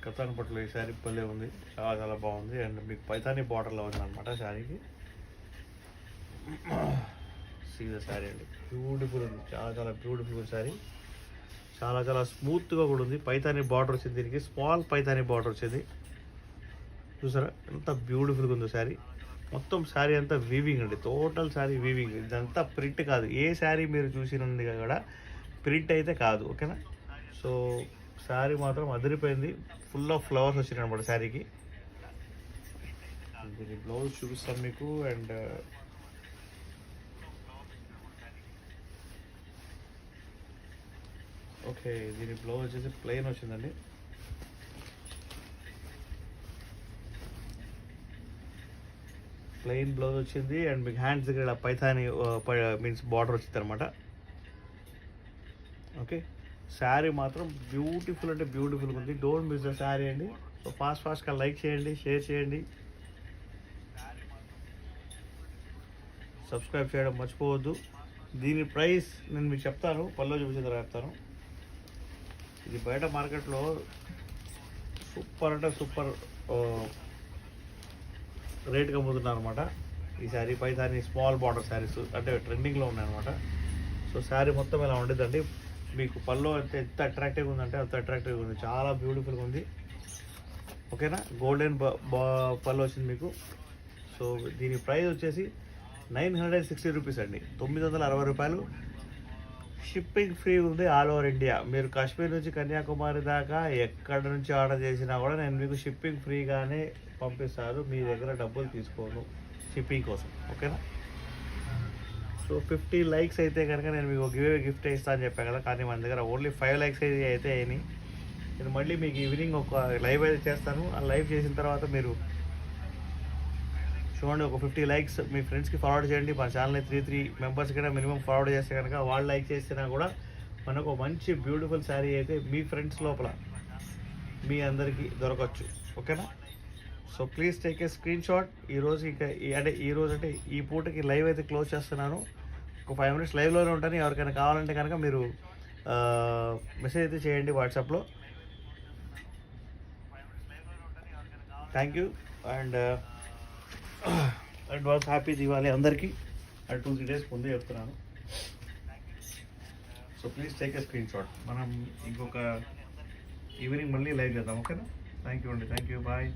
కతాన్ పట్టులో ఈ శారీ భలే ఉంది, చాలా చాలా బాగుంది. అండ్ మీకు పైతానీ బార్డర్లో ఉంది అనమాట శారీకి. సీదా శారీ అండి, బ్యూటిఫుల్ ఉంది, చాలా చాలా బ్యూటిఫుల్ శారీ. చాలా చాలా స్మూత్గా కూడా ఉంది. పైతానీ బార్డర్ వచ్చింది, దీనికి స్మాల్ పైతానీ బార్డర్ వచ్చింది. చూసారా ఎంత బ్యూటిఫుల్గా ఉందో శారీ. మొత్తం శారీ అంతా వీవింగ్ అండి, టోటల్ శారీ వీవింగ్. ఇదంతా ప్రింట్ కాదు, ఏ శారీ మీరు చూసినందుకు కూడా ప్రింట్ అయితే కాదు, ఓకేనా. సో శారీ మాత్రం అదిరిపోయింది, ఫుల్ ఆఫ్ ఫ్లవర్స్ వచ్చినాయి అనమాట శారీకి. దీని బ్లౌజ్ చూపిస్తాను మీకు. అండ్ ఓకే, దీని బ్లౌజ్ వచ్చేసి ప్లెయిన్ వచ్చిందండి. ప్లెయిన్ బ్లౌజ్ వచ్చింది. అండ్ మీకు హ్యాండ్స్ దగ్గర పైథాని మీన్స్ బార్డర్ వచ్చింది అనమాట. ఓకే, శారీ మాత్రం బ్యూటిఫుల్ అంటే బ్యూటిఫుల్గా ఉంది. డోంట్ మిస్ ద శారీ అండి. సో ఫాస్ట్గా లైక్ చేయండి, షేర్ చేయండి, సబ్స్క్రైబ్ చేయడం మర్చిపోవద్దు. దీని ప్రైస్ నేను మీకు చెప్తాను, పల్లో చూపించిన తర్వాత చెప్తాను. ఇది బయట మార్కెట్లో సూపర్ అంటే సూపర్ రేట్గా అమ్ముతున్నారు అనమాట. ఈ శారీ పైతాని స్మాల్ బార్డర్ శారీస్ అంటే ట్రెండింగ్లో ఉన్నాయన్నమాట. సో శారీ మొత్తం ఇలా ఉండేదండి. మీకు పళ్ళు అయితే ఎంత అట్రాక్టివ్గా ఉందంటే అంత అట్రాక్టివ్గా ఉంది, చాలా బ్యూటిఫుల్గా ఉంది, ఓకేనా. గోల్డెన్ పళ్ళు వచ్చింది మీకు. సో దీని ప్రైస్ వచ్చేసి 960 రూపీస్ అండి, 960 రూపాయలు. షిప్పింగ్ ఫ్రీ ఉంది ఆల్ ఓవర్ ఇండియా. మీరు కాశ్మీర్ నుంచి కన్యాకుమారి దాకా ఎక్కడ నుంచి ఆర్డర్ చేసినా కూడా నేను మీకు షిప్పింగ్ ఫ్రీగానే పంపిస్తాను. మీ దగ్గర డబ్బులు తీసుకోను షిప్పింగ్ కోసం, ఓకేనా. సో 50 లైక్స్ అయితే కనుక నేను మీకు గిఫ్ట్ ఇస్తాను అని చెప్పాను కదా, కానీ మన దగ్గర ఓన్లీ 5 లైక్స్ అయితే అయినాయి. నేను మళ్ళీ మీకు ఈవినింగ్ ఒక లైవ్ అయితే చేస్తాను. ఆ లైవ్ చేసిన తర్వాత మీరు చూడండి, ఒక 50 లైక్స్ మీ ఫ్రెండ్స్కి ఫార్వర్డ్ చేయండి. మా ఛానల్ని 3 మెంబర్స్ కన్నా మినిమం ఫార్వర్డ్ చేస్తే కనుక వాళ్ళు లైక్ చేసినా కూడా మనకు మంచి బ్యూటిఫుల్ శారీ అయితే మీ ఫ్రెండ్స్ లోపల మీ అందరికీ దొరకచ్చు, ఓకేనా. So please take a screen shot. ఈరోజు ఈరోజు అంటే ఈ పూటకి లైవ్ అయితే క్లోజ్ చేస్తున్నాను. ఒక 5 మినిట్స్ లైవ్లోనే ఉంటాను. ఎవరికైనా కావాలంటే కనుక మీరు మెసేజ్ అయితే చేయండి వాట్సాప్లో. Thank you and advance happy Diwali అందరికీ. 2-3 డేస్ ముందే చెప్తున్నాను. So please take a screen shot. మనం ఇంకొక ఈవినింగ్ మళ్ళీ లైవ్ చేద్దాం, ఓకేనా. థ్యాంక్ యూ అండి, థ్యాంక్ యూ, బాయ్.